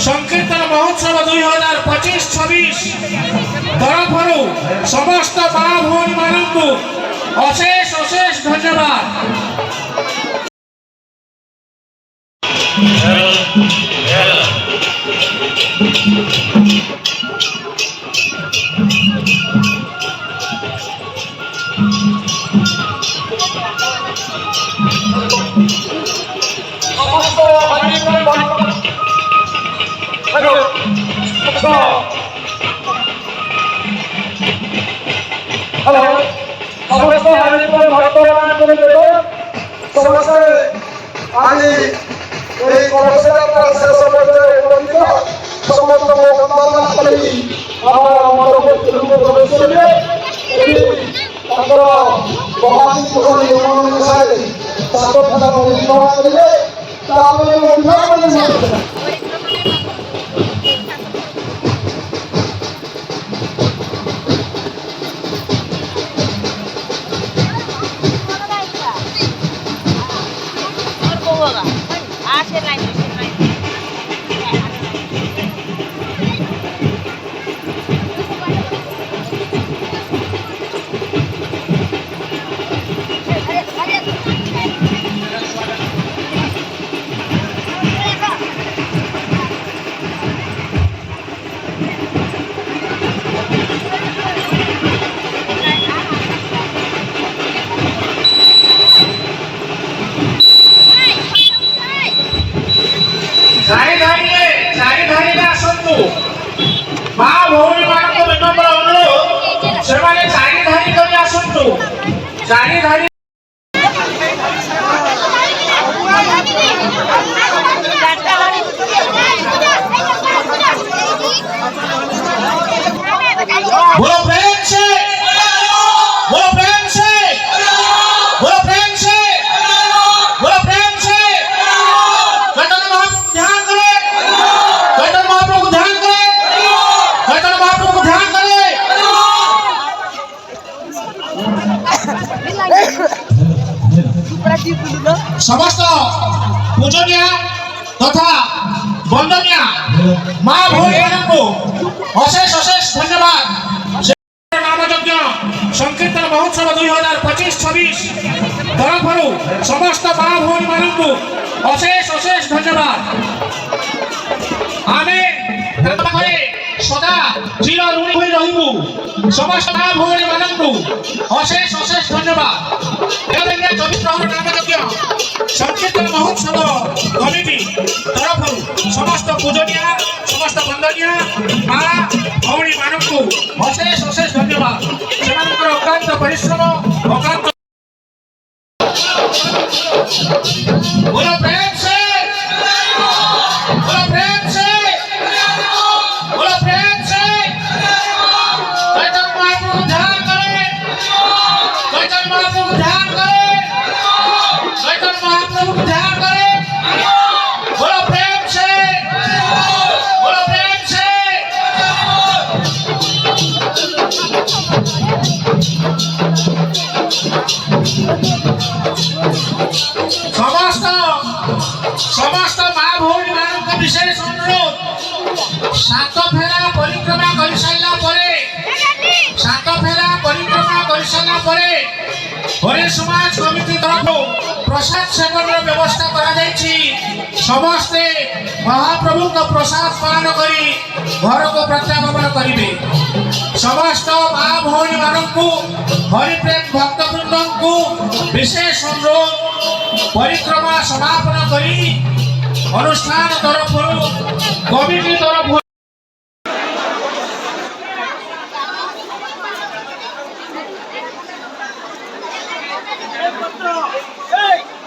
সংকীর্তন মহোৎসব 2025-26 তরফରୁ সমস্ত মা ভଉଣୀ ମାନଙ୍କୁ অশেষ অশেষ ধন্যবাদ। हेलो समस्त हरिपुर भक्तमान समस्त आज এই কর্মসূচির শেষ পর্যায়ে উপনীত সমস্ত বন্দনা করি আমার মণ্ডপে প্রবেশ করবে এই তাଙ୍କର মহান পুরী অনুসারে তাতো ফলা নির্মাণ করবে তাহলে উদ্ধার করবে। মা ভଉଣୀ ମାନଙ୍କୁ ବିନମ୍ର ଅନୁରୋଧ ସେମାନେ ଚାରିଧାରୀ କରି ଆସନ୍ତୁ। ଚାରିଧାରୀ बोलो प्रेम से बोलो प्रेम से बोलो प्रेम से बोलो प्रेम से चैतन्य महाप्रभु ध्यान करें चैतन्य महाप्रभु ध्यान करें चैतन्य महाप्रभु ध्यान करें। समस्त पूजनीय तथा वंदनीय माँ भौणी मानू अशेष अशेष धन्यवाद। नामयज्ञ संकीर्तन महोत्सव 2025-26 तरफରୁ समस्त माँ भौणी मानू अशेष अशेष धन्यवाद। आमे सदा चिर ऋणी होई रहिबु समस्त माँ भौणी मानू अशेष अशेष धन्यवाद। 24 प्रहर नामयज्ञ संकीर्तन महोत्सव कमिटी तरफରୁ समस्त पूजनीय समस्त वंदनीय माँ भौणी मानू अशेष अशेष धन्यवाद। सेमानकर अक्लांत परिश्रम अक्लांत बोलो प्रेम से बोलो प्रेम से बोलो प्रेम से चैतन्य महाप्रभु ध्यान करें चैतन्य महाप्रभु ध्यान करें चैतन्य महाप्रभु ध्यान करें बोलो प्रेम से बोलो प्रेम से। समस्त समस्त माँ भौणी मान विशेष अनुरोध सात फेरा परिक्रमा कर सारा सात फेरा परिक्रमा कर सारा हरे समाज कमिटी तरफ प्रसाद सेवन व्यवस्था करा समस्ते महाप्रभु का प्रसाद पान करी घर को प्रत्यागमन करेंगे। समस्त माँ भौणी मानू हरिप्रेम भक्तवृंद को विशेष अनुरोध परिक्रमा समापन करी अनुष्ठान तरफ कमिटी तरफ घंटा